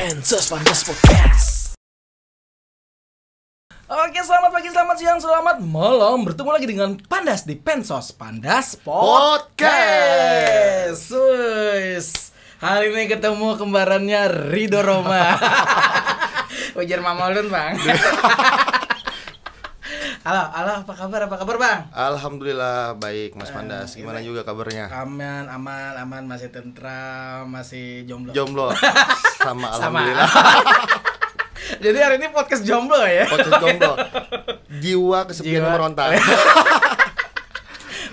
Pensos Pandas Podcast. Oke, selamat pagi, selamat siang, selamat malam. Bertemu lagi dengan Pandas di Pensos Pandas Podcast. Sus. Hari ini ketemu kembarannya Ridho Roma. Ujar Mama Ulun, Bang. Halo, apa kabar Bang? Alhamdulillah baik Mas Pandas. Gimana juga kabarnya? Aman, masih tentram, masih jomblo. Jomblo. Sama alhamdulillah. Jadi hari ini podcast jomblo ya? Podcast jomblo. Jiwa kesepian meronta.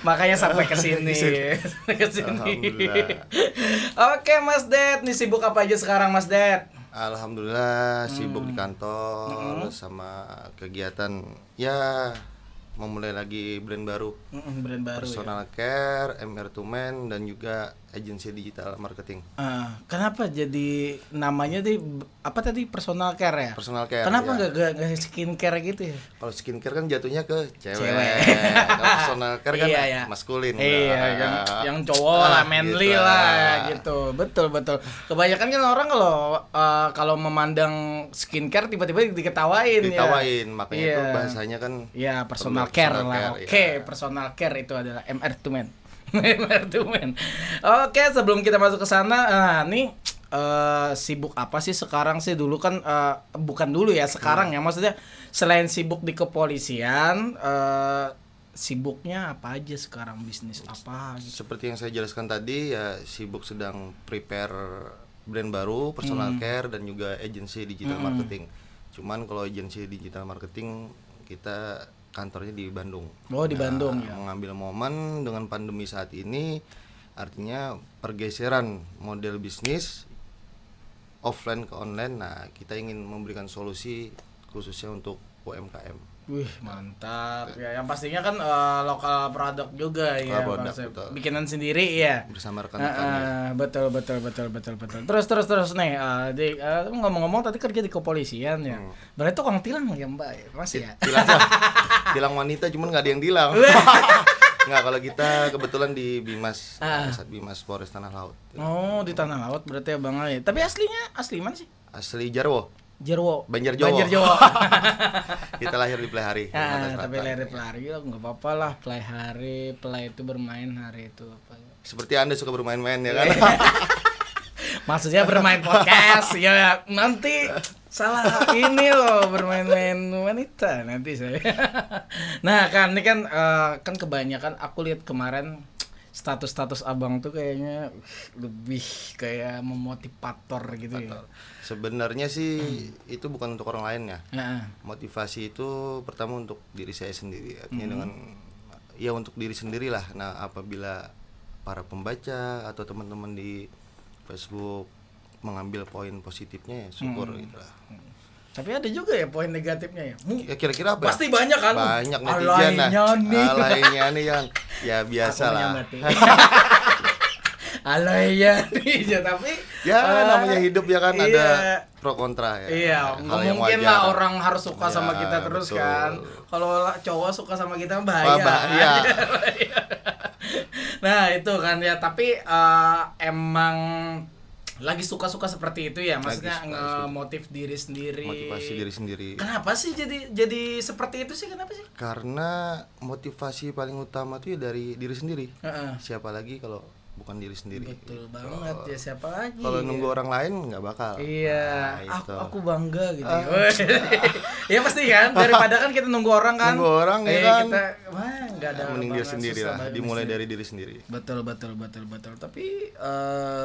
Makanya sampai ke sini. Alhamdulillah. Oke, Mas Det, nih sibuk apa aja sekarang, Mas Det? Alhamdulillah sibuk di kantor sama kegiatan ya memulai lagi brand baru. Brand baru Personal ya? care, MR2 Men dan juga agensi digital marketing. Kenapa jadi namanya apa tadi personal care ya? Personal care. Kenapa ya. nggak skincare gitu ya? Kalau skincare kan jatuhnya ke cewek. Kalau personal care kan Iya. maskulin. Iya, yang cowok lah, manly gitu. lah gitu. Betul. Kebanyakan kan orang kalau memandang skincare tiba-tiba diketawain ya. Makanya Iya. itu bahasanya kan ya personal care lah. Oke, iya. personal care itu adalah MR2 Men. MR2 Men. Oke, sebelum kita masuk ke sana, nih sibuk apa sih sekarang sih? Dulu kan bukan dulu ya, sekarang ya. Maksudnya selain sibuk di kepolisian, sibuknya apa aja sekarang, bisnis apa gitu. Seperti yang saya jelaskan tadi ya, sibuk sedang prepare brand baru, personal care dan juga agensi digital marketing. Cuman kalau agensi digital marketing kita kantornya di Bandung. Oh, di Bandung ya. Mengambil momen dengan pandemi saat ini, artinya pergeseran model bisnis offline ke online. Nah, kita ingin memberikan solusi khususnya untuk UMKM. Wih, mantap ya. Yang pastinya kan lokal produk juga ya, produk, Bang. betul. Bikinan sendiri ya. Bersama rekan-rekannya. Betul. Terus nih, ngomong-ngomong tadi kerja di kepolisian ya. Berarti tukang tilang ya, Mbak? Masih ya? Tilang wanita cuman nggak ada yang tilang. Nggak, kalau kita kebetulan di Bimas, Bimas Polres Tanah Laut. Oh, di Tanah Laut berarti ya, Bang. Tapi asli mana sih? Asli Jarwo. Banjar Jawa. Kita lahir di Plehari. Tapi lahir di Plehari nggak apa-apa lah. Play itu bermain hari itu apa? Seperti Anda suka bermain-main ya kan? Maksudnya bermain podcast ya, nanti salah ini loh, bermain-main wanita nanti saya. Nah kan ini kan kebanyakan aku lihat kemarin status abang tuh kayaknya lebih kayak memotivator gitu ya. Sebenarnya sih itu bukan untuk orang lain ya. Motivasi itu pertama untuk diri saya sendiri, artinya dengan ya untuk diri sendirilah. Nah, apabila para pembaca atau teman-teman di Facebook mengambil poin positifnya ya syukur gitu lah. Tapi ada juga ya poin negatifnya ya. Ya kira-kira apa? Pasti banyak kan? Banyak netizen lah. Alainya nih kan. Ya biasa lah. Alainya nih ya, tapi ya namanya hidup ya kan, ada pro kontra ya. Iya, nggak mungkin lah orang harus suka sama kita terus, betul. Kan. Kalau cowok suka sama kita bahaya. Nah, itu kan ya, tapi emang lagi suka-suka seperti itu ya, maksudnya nge-motiv diri sendiri. Motivasi diri sendiri. Kenapa sih jadi seperti itu sih? Kenapa sih? Karena motivasi paling utama tuh ya dari diri sendiri. Siapa lagi kalau bukan diri sendiri. Betul banget ya, siapa lagi? Kalau nunggu orang lain nggak bakal. Iya, aku bangga gitu. Ya pasti kan, daripada kan kita nunggu orang kan. Nunggu orang ya kan. Kita nggak ada. Mending diri sendiri lah, dimulai dari diri sendiri. Betul. Tapi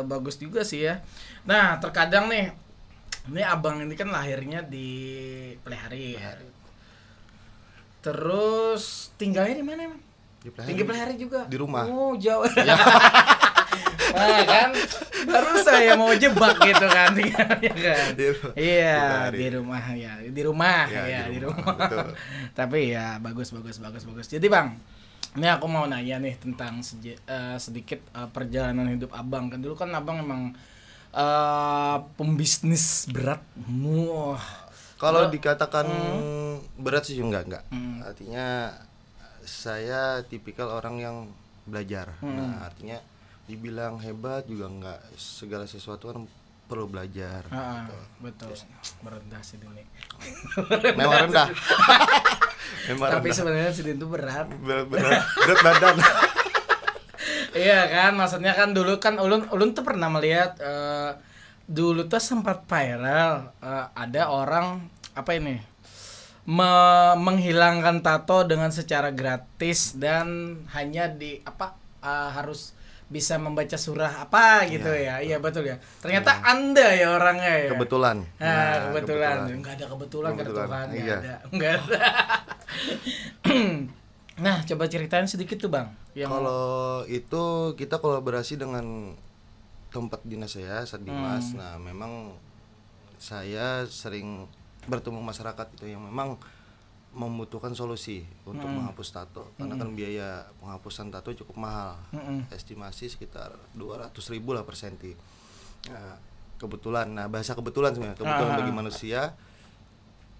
bagus juga sih ya. Nah, terkadang nih, ini abang ini kan lahirnya di Plehari. Terus tinggalnya di mana emang? Tinggi Plehari juga. Di rumah. Oh, jauh. Nah kan, baru saya mau jebak gitu kan, tinggalnya kan. Iya, di rumah. Betul. Tapi ya bagus. Jadi Bang, ini aku mau nanya nih tentang sedikit perjalanan hidup abang. Kan dulu kan abang emang pembisnis berat. Kalau dikatakan berat sih enggak. Artinya saya tipikal orang yang belajar. Nah, artinya dibilang hebat juga enggak, segala sesuatu kan perlu belajar. Gitu. Betul. Merendah sih ini. Memang rendah. Tapi sebenarnya Sidin itu berat badan. Iya kan, maksudnya kan dulu kan ulun tuh pernah melihat dulu tuh sempat viral ada orang apa ini menghilangkan tato dengan secara gratis dan hanya harus bisa membaca surah apa gitu ya. Iya betul ya. Ternyata Anda ya orangnya ya. Kebetulan. Kebetulan. Enggak ada kebetulan kan Tuhan. Enggak ada. Nah, coba ceritain sedikit tuh, Bang. Kalau itu kita kolaborasi dengan tempat dinas saya, Satdimas. Nah, memang saya sering bertemu masyarakat itu yang memang membutuhkan solusi untuk menghapus tato karena kan biaya penghapusan tato cukup mahal, estimasi sekitar 200.000 lah per senti. Nah, kebetulan sebenarnya bagi manusia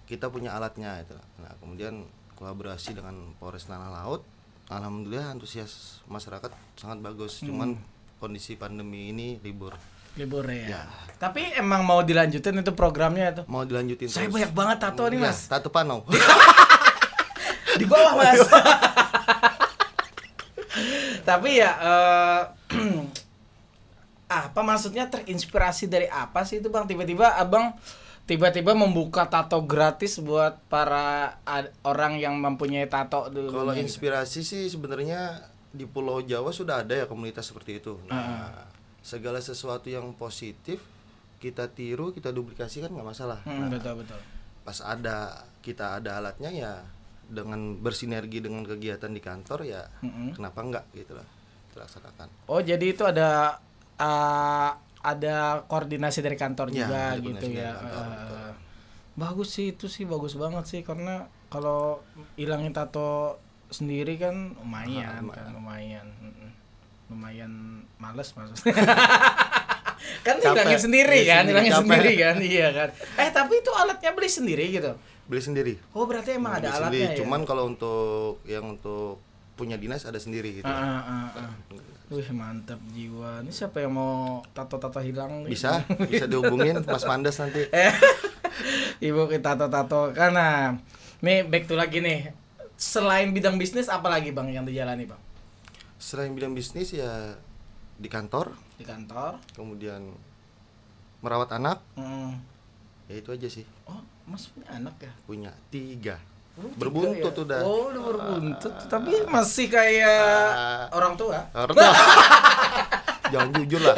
kita punya alatnya itu. Nah, kemudian kolaborasi dengan Polres Tanah Laut, alhamdulillah antusias masyarakat sangat bagus. Cuman kondisi pandemi ini libur ya. Tapi emang mau dilanjutin itu programnya itu? Mau dilanjutin. Saya banyak banget tato nih, Mas. Tato panau. Di bawah, Mas. Tapi ya apa maksudnya terinspirasi dari apa sih itu, Bang? Tiba-tiba membuka tato gratis buat para orang yang mempunyai tato dulu. Kalau inspirasi sih sebenarnya di Pulau Jawa sudah ada ya komunitas seperti itu. Nah, segala sesuatu yang positif kita tiru, kita duplikasi kan nggak masalah. Betul. Pas kita ada alatnya ya, dengan bersinergi dengan kegiatan di kantor ya, kenapa enggak gitu lah dilaksanakan. Oh, jadi itu ada koordinasi dari kantor juga gitu ya. Bagus sih, itu sih bagus banget sih, karena kalau hilangin tato sendiri kan lumayan males maksudnya. Kan hilangin sendiri kan. Iya kan. Tapi itu alatnya beli sendiri gitu. Beli sendiri. Oh, berarti emang ada alatnya ya. Cuman kalau untuk punya dinas ada sendiri gitu. Wih, mantap jiwa. Ini siapa yang mau tato-tato hilang? Bisa dihubungin Mas Mandas nanti. Ibu kita tato-tato. Karena nih back to lagi nih. Selain bidang bisnis apa lagi, Bang, yang dijalani, Bang? Selain bidang bisnis ya di kantor. Kemudian merawat anak. Ya itu aja sih. Oh, Mas punya anak ya? Punya 3. Berbuntut ya? Udah. Oh, udah berbuntut. Tapi masih kayak orang tua. Jangan jujur lah.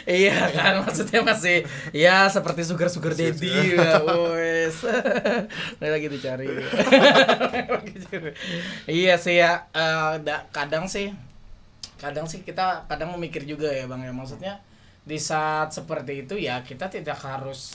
Iya kan, maksudnya masih ya seperti sugar daddy ya, wes. Lagi dicari. Iya sih ya, kadang sih kita memikir juga ya, Bang, ya, maksudnya di saat seperti itu ya kita tidak harus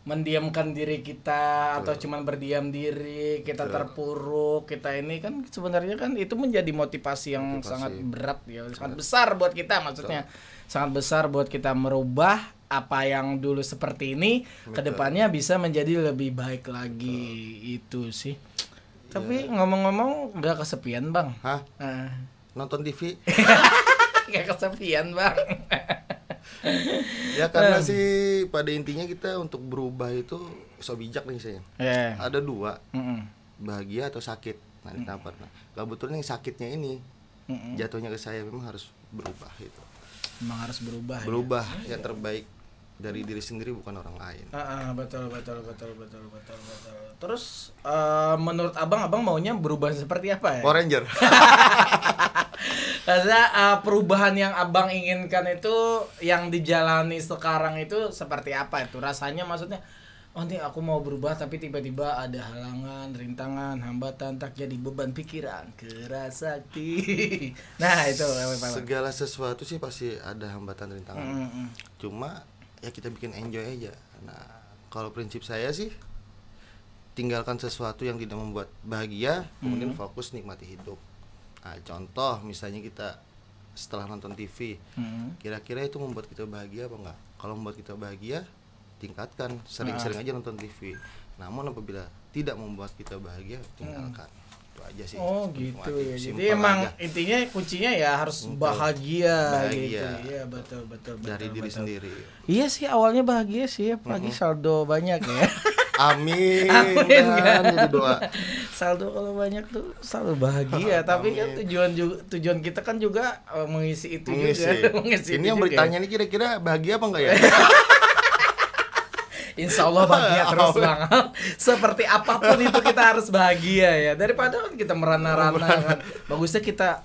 mendiamkan diri kita. Betul. Atau cuman berdiam diri, kita terpuruk, kita ini kan sebenarnya kan itu menjadi motivasi yang sangat berat ya, sangat besar buat kita, maksudnya sangat besar buat kita merubah apa yang dulu seperti ini kedepannya bisa menjadi lebih baik lagi. Itu sih. Tapi ngomong-ngomong nggak kesepian, Bang? Hah? Nonton TV? Nggak kesepian, Bang. Ya karena sih pada intinya kita untuk berubah itu so bijak nih saya. Ada 2, bahagia atau sakit. Nah, ditapar. Kebetulan yang sakitnya ini jatuhnya ke saya, memang harus berubah itu. Memang harus berubah. Ya? Yang terbaik dari diri sendiri, bukan orang lain. Betul. Terus menurut abang maunya berubah seperti apa ya? Power Ranger. Karena perubahan yang abang inginkan itu yang dijalani sekarang itu seperti apa itu rasanya, maksudnya nanti aku mau berubah tapi tiba-tiba ada halangan, rintangan, hambatan, tak jadi beban pikiran, kerasakti. Nah itu segala sesuatu sih pasti ada hambatan, rintangan. Cuma ya kita bikin enjoy aja. Nah kalau prinsip saya sih tinggalkan sesuatu yang tidak membuat bahagia, kemudian fokus nikmati hidup. Nah, contoh misalnya kita setelah nonton TV, kira-kira itu membuat kita bahagia apa enggak? Kalau membuat kita bahagia, tingkatkan, sering-sering aja nonton TV. Namun apabila tidak membuat kita bahagia, tinggalkan. Itu aja sih. Oh gitu ya. Jadi emang aja. Intinya kuncinya ya harus bahagia gitu. Iya betul. Dari diri sendiri. Iya sih awalnya bahagia sih, apalagi saldo banyak ya. Amin kan jadi doa. Saldo kalau banyak tuh selalu bahagia. Tapi kan tujuan kita kan juga mengisi itu juga. Mengisi ini yang bertanya nih kira-kira bahagia apa enggak ya? Insya Allah bahagia terus Bang. Seperti apapun itu kita harus bahagia ya. Daripada kan kita merana-rana kan. Bagusnya kita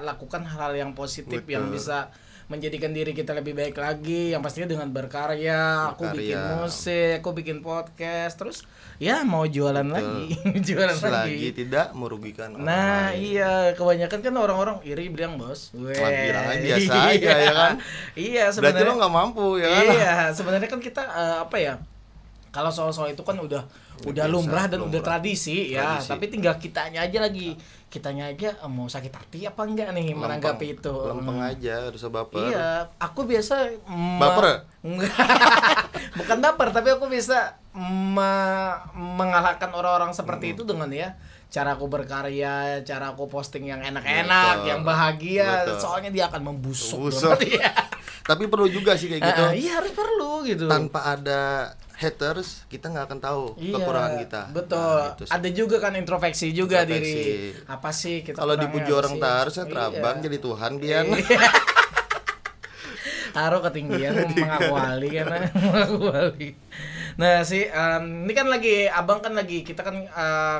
lakukan hal-hal yang positif. Betul. Yang bisa menjadikan diri kita lebih baik lagi, yang pastinya dengan berkarya. Aku bikin musik, aku bikin podcast, terus ya mau jualan lagi. Selagi tidak merugikan orang lain. Iya, kebanyakan kan orang-orang iri bilang bos. Bilang aja biasa aja ya kan. Iya sebenarnya. Berarti lo nggak mampu ya kan. Iya sebenarnya kan kita apa ya, kalau soal itu kan udah lumrah dan udah tradisi ya. Tapi tinggal kitanya aja mau sakit hati apa enggak nih menanggapi itu. Lempeng aja, harus baper. Iya, aku biasa baper. Bukan baper, tapi aku bisa mengalahkan orang-orang seperti itu dengan ya cara aku berkarya, cara aku posting yang enak-enak, yang bahagia. Betul. Soalnya dia akan membusuk. Tapi perlu juga sih kayak gitu. Iya harus perlu gitu. Tanpa ada haters, kita nggak akan tahu kekurangan kita. Betul. Ada juga kan introspeksi juga diri. Apa sih kita? Kalau dipuji orang harusnya terbang jadi Tuhan Bian. Taruh ketinggian mengakuali kan. Nah ini kan Abang kan kita kan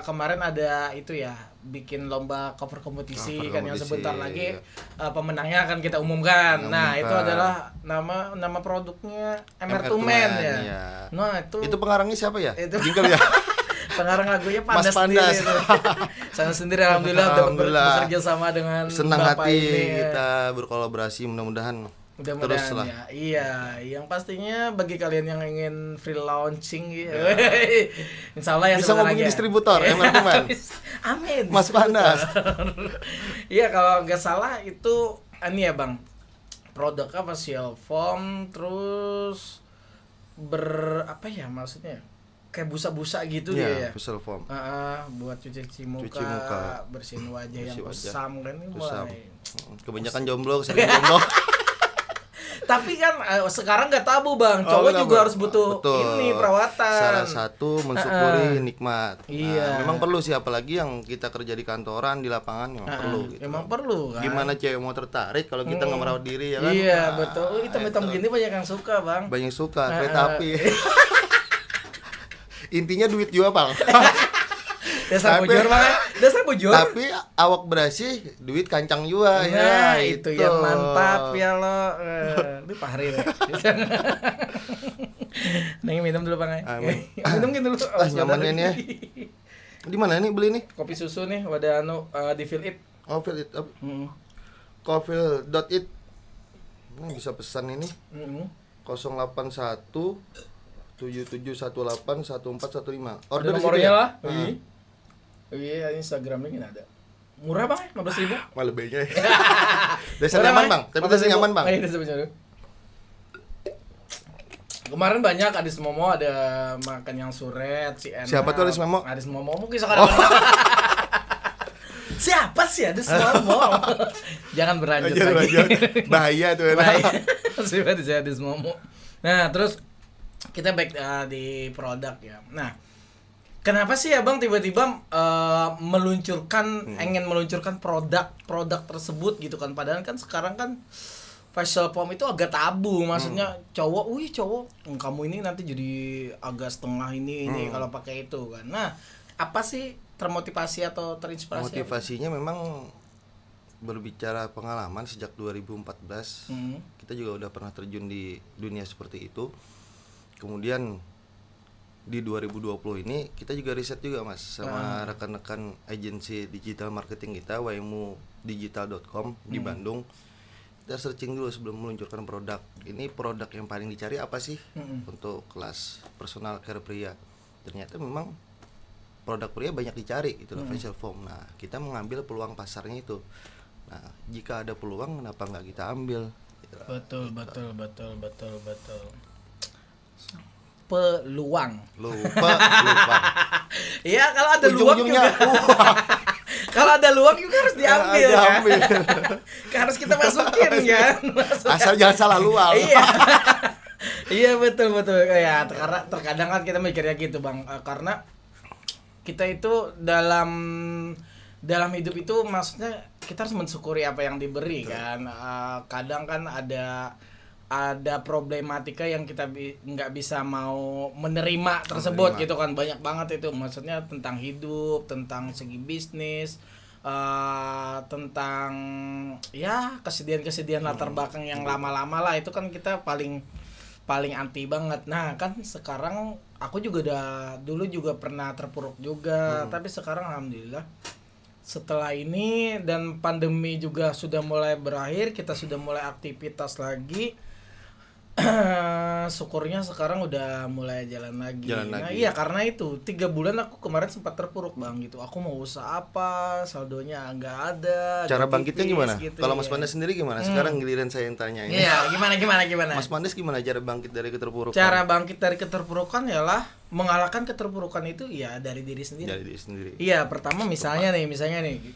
kemarin ada itu ya, bikin lomba cover kompetisi kan yang sebentar lagi pemenangnya akan kita umumkan. Nah itu adalah nama produknya MR2Man ya. Nah itu pengarangnya siapa ya? Jingle ya. Pengarang lagunya Pandas sendiri. Saya sendiri alhamdulillah bekerja sama dengan senang Bapak hati ini. Kita berkolaborasi mudah-mudahan ya. Iya, yang pastinya bagi kalian yang ingin free launching gitu. Insya Allah ya bisa ngomongin distributor MR2Man. Amin. Mas Pandas. Iya, kalau nggak salah itu ini ya Bang. Produknya facial foam terus apa ya maksudnya? Kayak busa-busa gitu dia ya. Facial foam. Buat cuci muka, bersihin wajah yang kusam kan ini mulai. Kebanyakan jomblo, sering jomblo. Tapi kan sekarang nggak tabu Bang, cowok juga harus butuh ini perawatan. Salah satu mensyukuri nikmat. Iya. Memang perlu sih, apalagi yang kita kerja di kantoran, di lapangan memang perlu. Gitu. Memang perlu kan. Gimana cewek mau tertarik kalau kita nggak merawat diri ya kan? Iya betul. Hitam-hitam gini banyak yang suka Bang. Banyak suka, tapi intinya duit juga Bang. Dasar bujur. Tapi awak bersih, duit kancang juga. Nah, itu yang mantap ya lo. Itu Fahri ya. Neng minum dulu Bang. Minum dulu. Nyaman ini ya. Di mana nih beli nih? Kopi susu nih, wadah di Feel It. Oh, Feel It. Coffee.it. Ini bisa pesan ini. 081 7718 1415. Order nomornya lah. Iya, Instagramnya kan ada. Murah Bang, 15.000. Malah B-nya. Desa nyaman Bang, tapi desa nyaman Bang. Iya, desa nyaman. Kemarin banyak Adis Momo ada makan yang suret, si Enak. Siapa tuh Adis Momo? Adis Momo mungkin sekarang. Siapa sih Adis Momo? Jangan berlanjut lagi. Bahaya tuh Enak. Siapa sih Adis Momo? Nah, terus kita back di produk ya. Nah, kenapa sih Abang tiba-tiba ingin meluncurkan produk tersebut gitu kan? Padahal kan sekarang kan facial foam itu agak tabu, maksudnya cowok, kamu ini nanti jadi agak setengah ini kalau pakai itu kan. Nah, apa sih termotivasi atau terinspirasi? Motivasinya memang berbicara pengalaman sejak 2014. Kita juga udah pernah terjun di dunia seperti itu. Kemudian di 2020 ini kita juga riset juga Mas sama rekan-rekan agensi digital marketing kita waimudigital.com di Bandung. Kita searching dulu sebelum meluncurkan produk. Ini produk yang paling dicari apa sih untuk kelas personal care pria. Ternyata memang produk pria banyak dicari gitu loh, facial foam. Nah, kita mengambil peluang pasarnya itu. Nah, jika ada peluang kenapa nggak kita ambil? Gitu. Betul. Peluang. Lupa. Iya, kalau ada luang juga. Kalau ada luang juga harus diambil kan. Harus kita masukin kan. Asal jangan salah luang. Iya. Iya betul. Ya, karena terkadang kan kita mikirnya gitu, Bang. Karena kita itu dalam hidup itu maksudnya kita harus mensyukuri apa yang diberi kan. Kadang kan ada problematika yang kita nggak bisa mau menerima tersebut gitu kan, banyak banget itu, maksudnya tentang hidup, tentang segi bisnis, tentang ya kesedihan latar belakang yang lama-lama lah, itu kan kita paling anti banget. Nah kan sekarang aku juga dulu juga pernah terpuruk juga, tapi sekarang alhamdulillah setelah ini dan pandemi juga sudah mulai berakhir, kita sudah mulai aktivitas lagi. Syukurnya sekarang udah mulai jalan lagi. Nah iya, karena itu 3 bulan aku kemarin sempat terpuruk, Bang, gitu. Aku mau usaha apa, saldonya nggak ada. Cara bangkitnya gimana? Gitu, kalau Mas Pandes sendiri gimana? Sekarang giliran saya yang tanya ini. Iya, gimana? Mas Pandes gimana cara bangkit dari keterpurukan? Cara bangkit dari keterpurukan ialah mengalahkan keterpurukan itu ya dari diri sendiri. Dari diri sendiri. Iya, pertama misalnya nih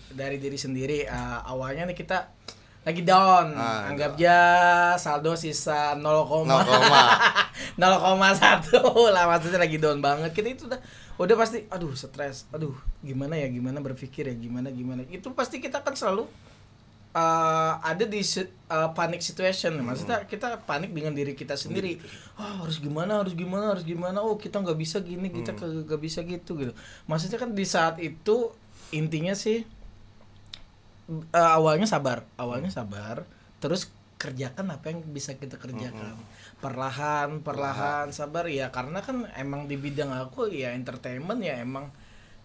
dari diri sendiri. Awalnya nih kita lagi down, anggap aja saldo sisa 0,1 lah, maksudnya lagi down banget. Kita itu udah pasti aduh stres, aduh gimana berpikir ya gimana itu pasti kita kan selalu ada di panic situation. Maksudnya kita panik dengan diri kita sendiri. Harus gimana, oh kita nggak bisa gini, kita nggak bisa gitu. Maksudnya kan di saat itu intinya sih awalnya sabar, terus kerjakan apa yang bisa kita kerjakan, perlahan sabar ya, karena kan emang di bidang aku ya entertainment ya, emang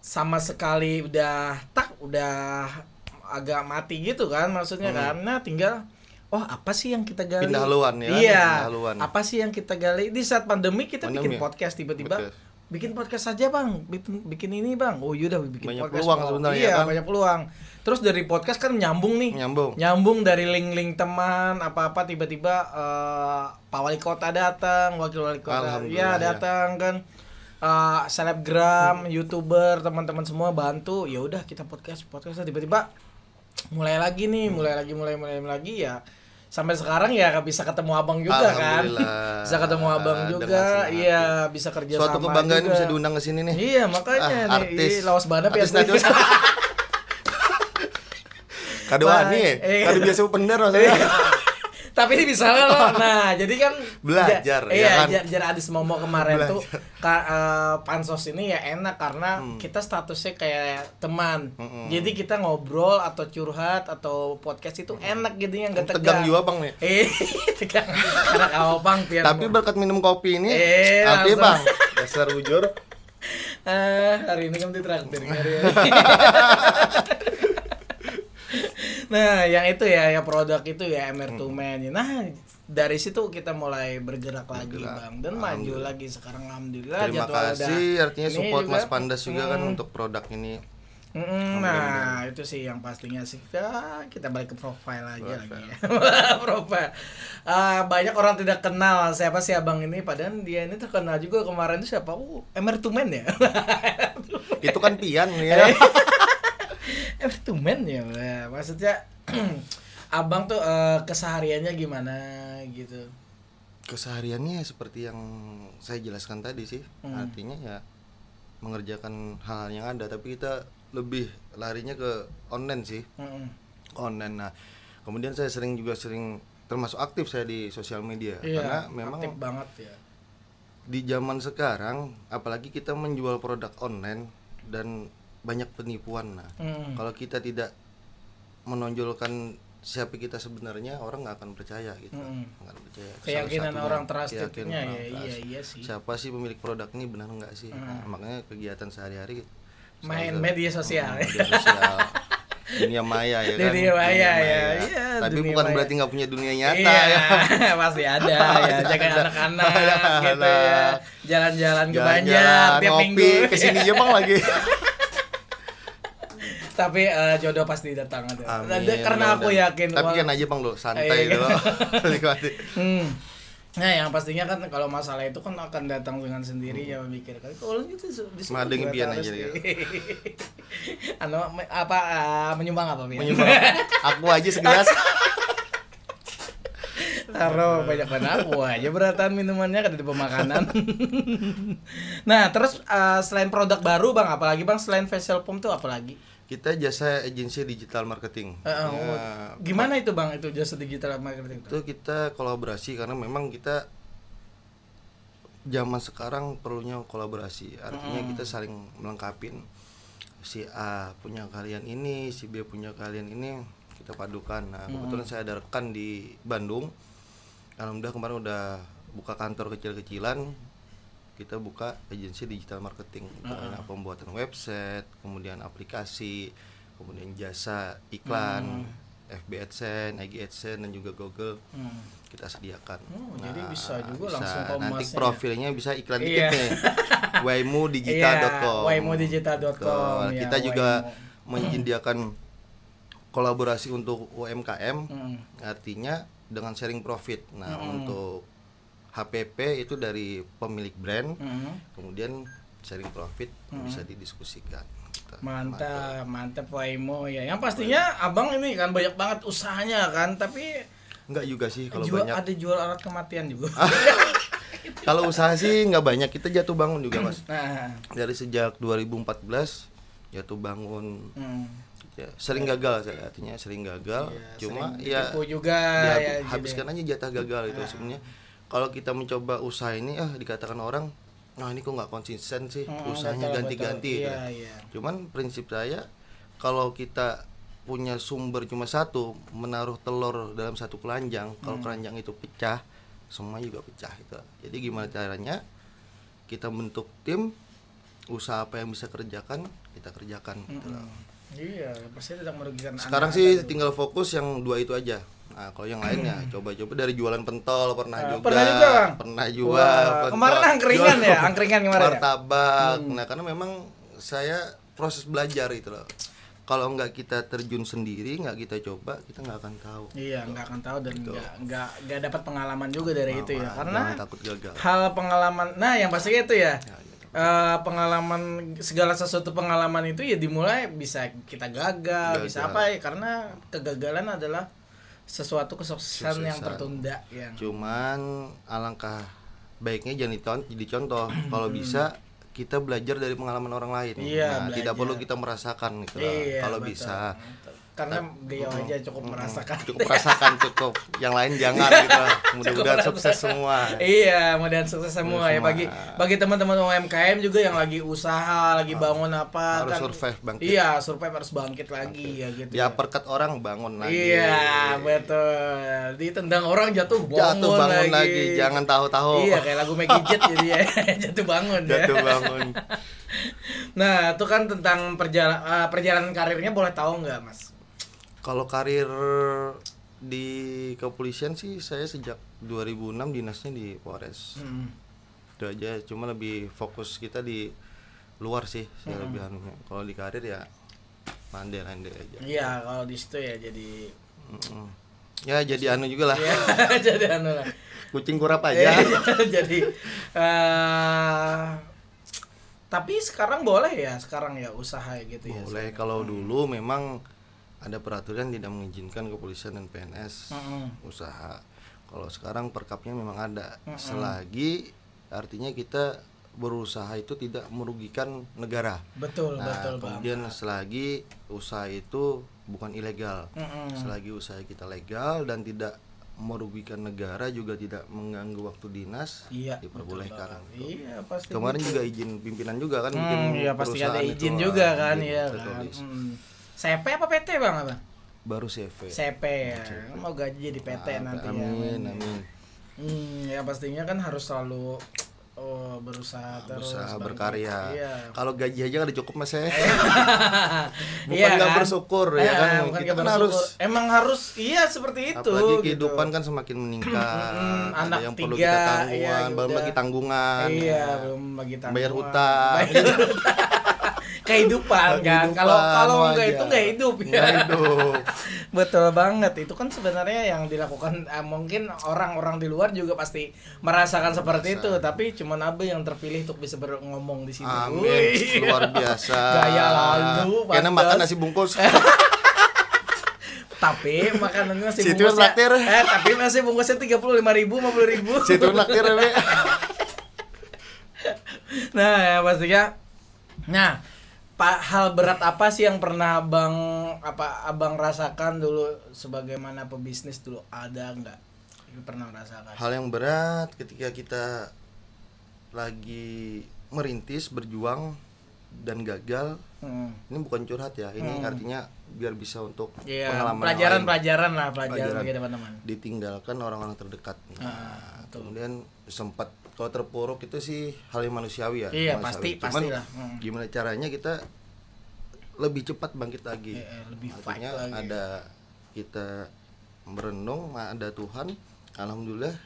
sama sekali udah agak mati gitu kan, maksudnya kan. Nah tinggal apa sih yang kita gali, pindah haluan ya. Iya, apa sih yang kita gali di saat pandemi. Kita bikin podcast tiba-tiba bikin podcast saja, Bang, bikin ini, Bang. Oh yaudah bikin banyak podcast. Peluang sebenarnya. Iya kan? Banyak peluang. Terus dari podcast kan nyambung dari link teman apa tiba-tiba Pak Wali Kota datang, Wakil Wali Kota ya datang kan, selebgram, YouTuber, teman-teman semua bantu. Ya udah kita podcast tiba-tiba mulai lagi ya. Sampai sekarang ya bisa ketemu abang juga kan. Bisa ketemu abang juga. Iya, bisa kerja sama. Suatu kebanggaan juga. Bisa diundang ke sini nih. Iya, makanya artis. Lawas banget ya. Kado ani, kado biasa bener maksudnya. Tapi ini bisa loh. Nah, jadi kan belajar ya kan. Jar Adis Momo kemarin tuh pansos ini ya enak karena kita statusnya kayak teman. Jadi kita ngobrol atau curhat atau podcast itu enak gitu ya, enggak tegang. Tegang juga, Bang nih. Tegang. Anak Bang, tapi berkat minum kopi ini nanti Bang, dasar bujur. Hari ini kan ditraktir hari. Nah, yang itu ya produk itu ya MR2 Man. Nah, dari situ kita mulai bergerak lagi, Bang, dan maju lagi sekarang alhamdulillah. Terima kasih, artinya support Mas Pandes juga kan untuk produk ini. Nah, itu sih yang pastinya sih. Kita balik ke profile aja lagi ya. Profile. Banyak orang tidak kenal siapa sih abang ini, padahal dia ini terkenal juga kemarin itu siapa? MR2 Man ya. Itu kan Pian ya. Tumen ya, maksudnya abang tuh kesehariannya gimana gitu? Kesehariannya seperti yang saya jelaskan tadi sih, artinya ya mengerjakan hal-hal yang ada, tapi kita lebih larinya ke online sih, online. Nah, kemudian saya sering termasuk aktif saya di sosial media, karena memang aktif banget ya. Di zaman sekarang, apalagi kita menjual produk online dan banyak penipuan. Nah, kalau kita tidak menonjolkan siapa kita sebenarnya, orang nggak akan percaya gitu. Nggak percaya. Keyakinan orang trustednya iya sih. Siapa sih pemilik produk ini, benar nggak sih? Nah, makanya kegiatan sehari-hari main media sosial. Dunia maya ya kan. Dunia maya ya. Tapi bukan berarti nggak punya dunia nyata ya. Pasti ada ya. Jaga anak-anak gitu ya. Jalan-jalan ke Banjar tiap minggu. Kesini aja Bang lagi. Tapi jodoh pasti datang ada. Karena aku yakin. Tapi kan aja Bang lo santai dulu. Nah, yang pastinya kan kalau masalah itu kan akan datang dengan sendirinya memikirkan. Kalau gitu madeng pian aja ya. Menyumbang apa pian? Menyumbang. Aku aja segelas. Taruh banyak banget aku aja beratan minumannya kan di pemakanan. Nah, terus selain produk baru Bang, apalagi Bang selain facial foam tuh apalagi? Kita jasa agensi digital marketing. Gimana itu Bang, itu jasa digital marketing? Itu kita kolaborasi karena memang kita zaman sekarang perlunya kolaborasi. Artinya kita saling melengkapin. Si A punya kalian ini, si B punya kalian ini, kita padukan. Nah, kebetulan saya ada rekan di Bandung. Alhamdulillah kemarin udah buka kantor kecil-kecilan. Kita buka agensi digital marketing untuk pembuatan website, kemudian aplikasi, kemudian jasa iklan, FB AdSense, IG AdSense dan juga Google kita sediakan. Jadi bisa juga langsung nanti profilnya bisa iklan dikit nih. waymudigital.com. waymudigital.com. Kita juga menyediakan kolaborasi untuk UMKM, artinya dengan sharing profit. Nah, untuk HPP itu dari pemilik brand, kemudian sharing profit bisa didiskusikan. Mantap Waymo ya. Yang pastinya Abang ini kan banyak banget usahanya kan, tapi enggak juga sih kalau banyak. Ada jual alat kematian juga. Kalau usaha sih nggak banyak, kita jatuh bangun juga Mas. Dari sejak 2014 jatuh bangun. Ya, sering gagal saya, artinya sering gagal. Cuma ya juga habiskan aja jatah gagal itu sebenarnya. Kalau kita mencoba usaha ini dikatakan orang, nah ini kok nggak konsisten sih, usahanya ganti-ganti. Cuman prinsip saya, kalau kita punya sumber cuma satu, menaruh telur dalam satu keranjang, kalau keranjang itu pecah, semua juga pecah gitu. Jadi gimana caranya kita bentuk tim, usaha apa yang bisa kerjakan, kita kerjakan gitu. Iya, pasti tidak merugikan. Sekarang sih tinggal fokus yang dua itu aja. Nah, kalau yang lainnya coba-coba dari jualan pentol pernah juga. Pernah juga. Kemarin angkringan ya, angkringan kemarin. Martabak. Nah, karena memang saya proses belajar itu loh. Kalau nggak kita terjun sendiri, nggak kita coba, kita nggak akan tahu. Iya, nggak akan tahu dan nggak dapat pengalaman juga dari itu ya. Karena takut gagal. Hal pengalaman. Nah, yang pastinya itu ya. Pengalaman, segala sesuatu pengalaman itu ya dimulai bisa kita gagal. Bisa apa ya, karena kegagalan adalah sesuatu kesuksesan yang tertunda yang. Cuman alangkah baiknya jangan jadi contoh. Kalau bisa kita belajar dari pengalaman orang lain. Tidak perlu kita merasakan gitu. Kalau bisa. Karena beliau aja cukup merasakan. Cukup. Yang lain jangan gitu. Mudah-mudahan sukses semua. Iya, mudah-mudahan sukses semua ya bagi teman-teman UMKM juga yang lagi usaha, lagi bangun apa harus kan. Survive bangkit. Iya, survive harus bangkit lagi ya gitu. Ya perkat orang bangun lagi. Iya, betul. Ditendang orang jatuh bangun lagi. Jangan tahu-tahu. Iya, kayak lagu Maggie Jet jadi ya. Jatuh bangun. Nah, itu kan tentang perjalanan karirnya, boleh tahu nggak, Mas? Kalau karir di kepolisian sih saya sejak 2006 dinasnya di Polres. Itu aja, cuma lebih fokus kita di luar sih, saya lebih anunya. Kalau di karir ya landai-landai aja. Iya, kalau di situ ya jadi ya jadi anu juga lah. Iya, jadi anu lah. Kucing kurap aja. Jadi tapi sekarang boleh ya, usaha gitu ya. Boleh, kalau dulu memang ada peraturan tidak mengizinkan kepolisian dan PNS usaha. Kalau sekarang perkapnya memang ada. Selagi artinya kita berusaha itu tidak merugikan negara. Betul. Kemudian selagi usaha itu bukan ilegal. Selagi usaha kita legal dan tidak merugikan negara, juga tidak mengganggu waktu dinas, diperbolehkan. Iya, pasti. Kemarin juga izin pimpinan juga kan iya, pasti ada izin juga kan, iya kan. CP apa PT Bang apa? Baru CP. CP ya. Mau gaji jadi PT nanti ya. Amin. Ya pastinya kan harus selalu berusaha terus berkarya. Iya. Kalau gaji aja kan udah cukup Mas ya. Bukan nggak bersyukur ya kan. Kita kan emang harus seperti itu. Apalagi kehidupan kan semakin meningkat. Anak yang 3, perlu kita tanggungan, belum lagi tanggungan. Iya, belum lagi tanggungan. Bayar utang. kehidupan kan. Kalau enggak itu enggak hidup ya. Nggak hidup. Betul banget. Itu kan sebenarnya yang dilakukan mungkin orang-orang di luar juga pasti merasakan seperti itu, tapi cuman Abe yang terpilih untuk bisa ngomong di sini. Amin. Luar biasa. Gaya lalu. Karena makan nasi bungkus. Tapi makanannya nasi Situ bungkusnya naktir. tapi nasi bungkusnya 35.000, 50.000. Situ naktir we. Nah, ya pastinya. Nah, hal berat apa sih yang pernah abang rasakan dulu sebagaimana pebisnis dulu, ada nggak? Pernah merasakan? Hal yang berat ketika kita lagi merintis, berjuang dan gagal. Ini bukan curhat ya, ini artinya biar bisa untuk pengalaman pelajaran bagi teman-teman. Ditinggalkan orang-orang terdekat. Kemudian sempat kalau terpuruk itu sih hal yang manusiawi ya. Iya, manusiawi. pastilah. Gimana caranya kita lebih cepat bangkit lagi. Lebih artinya fight lagi. Ada kita merenung, ada Tuhan, alhamdulillah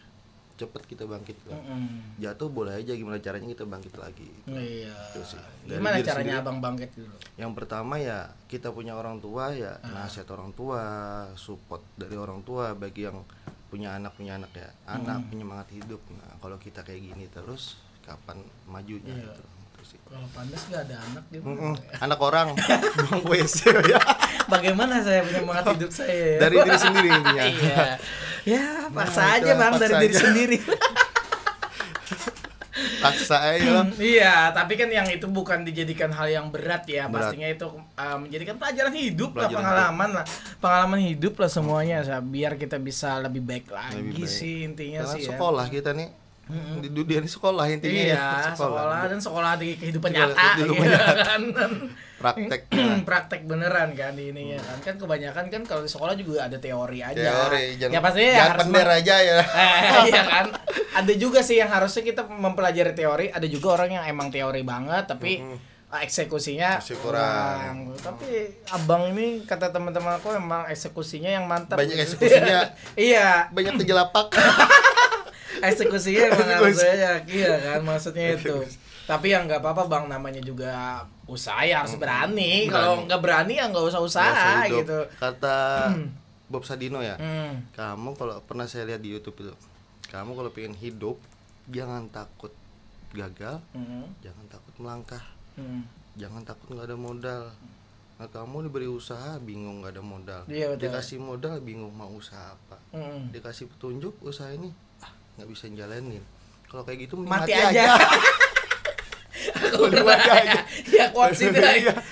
cepat kita bangkit. Jatuh boleh aja, gimana caranya kita bangkit lagi. Iya. Itu sih. Gimana caranya sendiri, abang bangkit dulu? Yang pertama ya kita punya orang tua ya, nasihat orang tua, support dari orang tua bagi yang punya anak ya, anak penyemangat hidup. Nah kalau kita kayak gini terus kapan majunya gitu. Kalau Pandas nggak ada anak gitu. Anak orang buang WC ya. Bagaimana saya penyemangat hidup saya? Dari diri sendiri intinya. Iya. Ya, paksa aja Bang, dari diri sendiri. Paksa aja. Iya, tapi kan yang itu bukan dijadikan hal yang berat ya. Pastinya itu menjadikan pelajaran hidup lah, pengalaman hidup lah semuanya, biar kita bisa lebih baik lagi sih intinya. Karena sih ya. Sekolah kita nih di dunia ini sekolah intinya. Iya, sekolah di kehidupan nyata kan. Praktek beneran kan di ininya kan kebanyakan kan kalau di sekolah juga ada teori aja. Ya pastinya ya harus aja ya. Iya kan. Ada juga sih yang harusnya kita mempelajari teori, ada juga orang yang emang teori banget tapi eksekusinya kurang. Tapi abang ini kata teman-teman aku emang eksekusinya yang mantap. Banyak eksekusinya. Iya. Banyak kejelapak. Eksekusinya emang harus banyak, iya kan maksudnya itu. Tapi yang nggak apa-apa Bang, namanya juga usaha ya harus berani. Kalau nggak berani ya nggak usah usaha gitu. Kata Bob Sadino ya, kamu kalau pernah saya lihat di YouTube itu, kamu kalau pengen hidup jangan takut gagal, jangan takut melangkah, jangan takut nggak ada modal. Nah kamu diberi usaha bingung nggak ada modal, dikasih modal bingung mau usaha apa, dikasih petunjuk usaha ini nggak bisa jalanin. Kalau kayak gitu mati aja. Aku aja. Ya quotes itu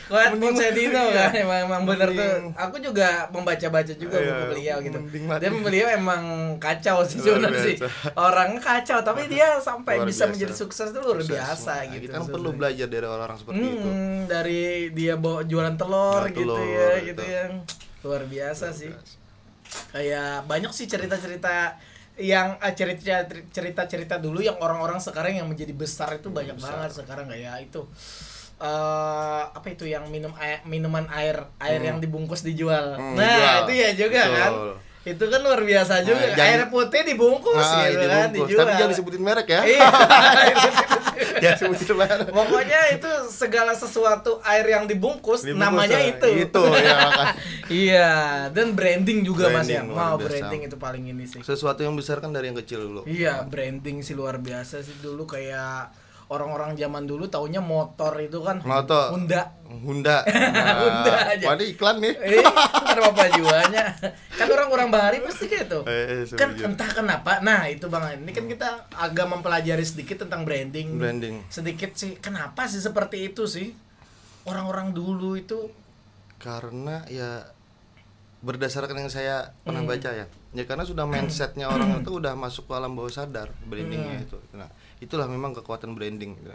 quotes Dino kan emang bener tuh. Aku juga membaca-baca juga buku beliau gitu. Dia beliau emang kacau sih sebenarnya sih. Orangnya kacau tapi dia sampai bisa menjadi sukses itu luar biasa gitu. Kita kan perlu belajar dari orang-orang seperti itu. Dari dia bawa jualan telur gitu ya gitu yang luar biasa sih. Kayak banyak sih cerita-cerita yang cerita-cerita dulu yang orang-orang sekarang yang menjadi besar itu banyak banget sekarang kayak itu apa itu yang minuman air yang dibungkus dijual. Itu ya juga kan. Itu kan luar biasa juga. Air putih dibungkus gitu kan dijual. Tapi jangan disebutin merek ya. Ya sebutin merek. Pokoknya itu segala sesuatu air yang dibungkus namanya itu. Itu ya kan. Iya, dan branding juga Mas ya. Branding itu paling ini sih. Sesuatu yang besar kan dari yang kecil dulu. Iya, branding sih luar biasa sih dulu kayak orang-orang zaman dulu taunya motor itu kan Honda. Nah, Honda aja. Ada iklan nih. Kan apa jualnya? Kan orang-orang bahari pasti gitu. Kan entah kenapa. Nah, itu Bang. Ini kan kita agak mempelajari sedikit tentang branding. Sedikit sih. Kenapa sih seperti itu sih? Orang-orang dulu itu karena ya berdasarkan yang saya pernah baca ya. Ya karena sudah mindsetnya orang itu udah masuk ke alam bawah sadar brandingnya itu. Nah, itulah memang kekuatan branding gitu.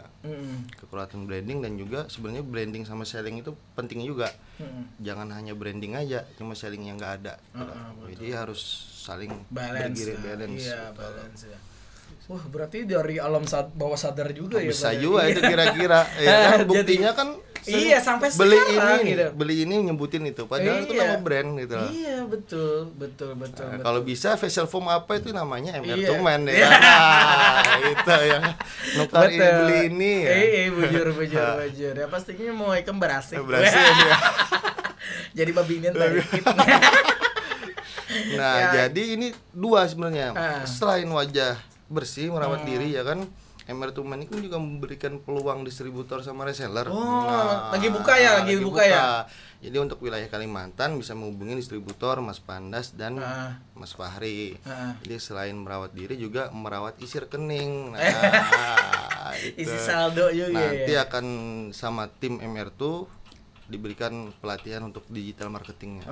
Kekuatan branding dan juga sebenarnya branding sama selling itu penting juga. Jangan hanya branding aja, cuma selling yang nggak ada. Jadi harus saling balance. Iya, balance ya. Wah, berarti dari alam bawah sadar juga ya. Bisa juga itu kira-kira. Ya kan buktinya kan Iya, sampai beli sekarang ini gitu. Beli ini nyebutin itu padahal itu nama brand gitu loh. Iya, betul. Kalau bisa facial foam apa itu namanya MR Tumen ya. Iya. Nah, itu ya. Nukar ini beli ini ya. Bujur. Ya pastinya mau ikan berasik. Ya. Jadi babi ini balikin. Nah, jadi ini dua sebenarnya. Selain wajah bersih, merawat diri ya kan, MR Tumen ini juga memberikan peluang distributor sama reseller. Lagi buka ya. Jadi untuk wilayah Kalimantan bisa menghubungi distributor Mas Pandas dan Mas Fahri. Jadi selain merawat diri juga merawat isi rekening. Nah, isi saldo juga. Nanti akan sama tim MR tuh diberikan pelatihan untuk digital marketingnya.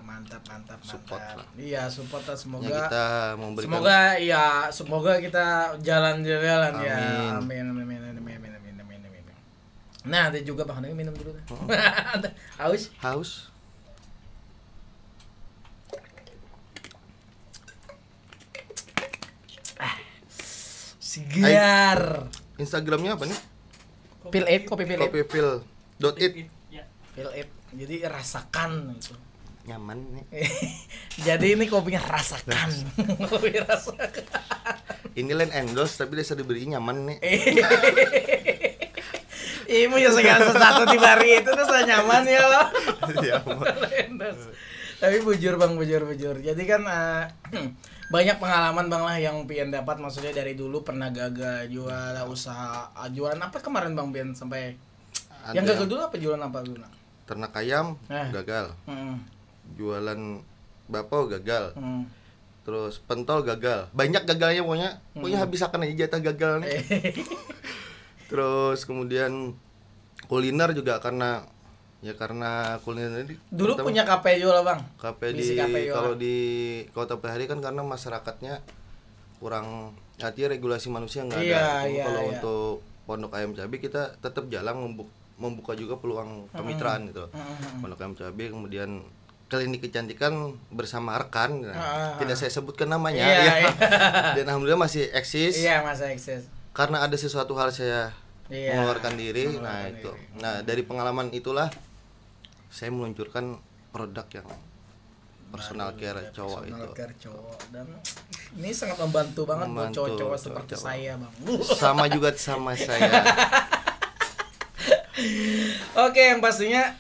Mantap. Support lah. Iya, support lah, semoga ya, kita memberikan. Semoga kita jalan-jalan ya. Amin. Nah, ada juga Bang, minum dulu. Haus. Segar. Instagramnya apa nih? Kopi Feel. .it. Feel it. Jadi rasakan gitu. Nyaman nih. Jadi ini kopinya rasakan. Kopi rasakan. Ini lain endorse tapi dia diberi nyaman nih. Imu ya segala sesuatu di bari itu tuh nyaman ya loh. Ya, Tapi bujur Bang. Jadi kan banyak pengalaman Bang lah yang Pian dapat, maksudnya dari dulu pernah gagal jual usaha. Jualan apa kemarin Bang Pian sampai yang gagal dulu apa jualan apa dulu? Ternak ayam gagal. Jualan bakpao gagal. Terus pentol gagal. Banyak gagalnya pokoknya habis akan aja jatah gagal nih. Terus kemudian kuliner juga karena kuliner ini dulu punya kafe juga Bang. Kafe kalau di Kota Pahari kan karena masyarakatnya kurang, artinya regulasi manusia nggak ada. Kalau untuk Pondok Ayam Cabai kita tetap jalan membuka juga peluang kemitraan gitu. Pondok Ayam Cabai, kemudian klinik kecantikan bersama rekan, tidak saya sebutkan namanya. Dan alhamdulillah masih eksis. Iya, masih eksis. Karena ada sesuatu hal saya mengeluarkan diri. Nah, dari pengalaman itulah saya meluncurkan produk yang personal care cowok itu. Dan ini sangat membantu banget buat cowok-cowok seperti saya, Bang. Sama juga sama saya. Oke, yang pastinya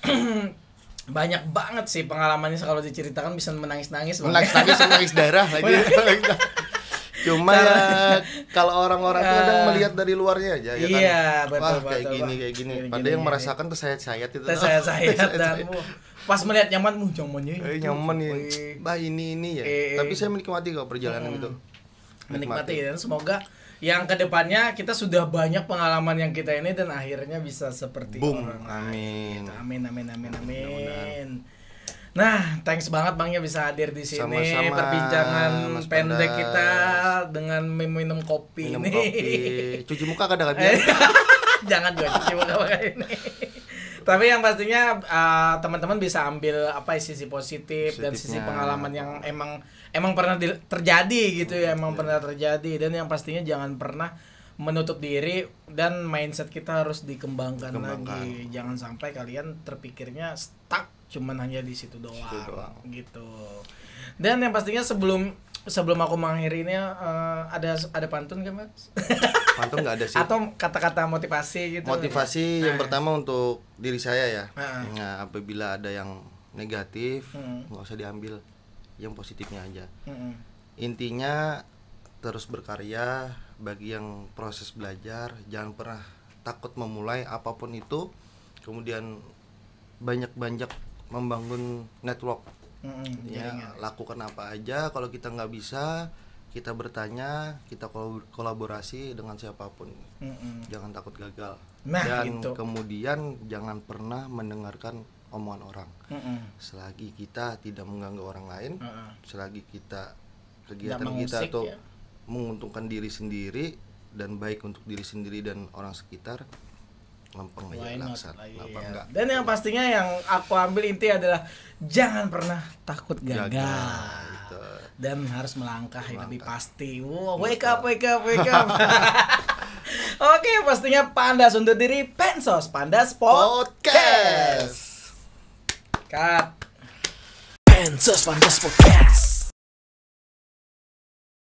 banyak banget sih pengalamannya, kalau diceritakan bisa menangis-nangis. Menangis darah lagi. Cuma ya kalau orang-orang tuh kadang melihat dari luarnya aja ya kan. Betul, kayak gini. Padahal yang merasakan tuh sayat-sayat itu. Sayat dan pas melihat nyaman, nyamannya. Nyaman nih. Bah ini ya. Tapi saya menikmati kok perjalanan itu. Menikmati, dan semoga yang kedepannya kita sudah banyak pengalaman yang kita ini dan akhirnya bisa seperti orang. Amin. Amin. Nah, thanks banget Bang ya bisa hadir di sini. Sama-sama, perbincangan Mas pendek Pandas. kita dengan minum kopi ini. Cuci muka kadang-kadang. Jangan juga cuci muka pakai ini. Tapi yang pastinya teman-teman bisa ambil sisi positif dan sisi pengalaman yang emang pernah terjadi gitu ya, pernah terjadi, dan yang pastinya jangan pernah menutup diri dan mindset kita harus dikembangkan lagi. Jangan sampai kalian terpikirnya stuck cuman hanya di situ doang gitu. Dan yang pastinya sebelum aku mengakhiri ini ada pantun kan Mas? Pantun nggak ada sih. Atau kata-kata motivasi gitu. Motivasi yang pertama untuk diri saya ya. Nah, apabila ada yang negatif nggak usah diambil, yang positifnya aja. Intinya terus berkarya. Bagi yang proses belajar, jangan pernah takut memulai apapun itu. Kemudian banyak-banyak membangun network. Lakukan apa aja. Kalau kita nggak bisa, kita bertanya, kita kolaborasi dengan siapapun. Jangan takut gagal. Dan kemudian jangan pernah mendengarkan omongan orang. Selagi kita tidak mengganggu orang lain, selagi kita kegiatan kita atau menguntungkan diri sendiri dan baik untuk diri sendiri dan orang sekitar, lempeng aja laksan. Enggak. Dan yang pastinya yang aku ambil inti adalah jangan pernah takut gagal. Dan harus melangkah yang lebih pasti. Wake up. Oke, pastinya Pandas untuk diri Pensos Pandas Podcast. Cut. Pensos Pandas Podcast.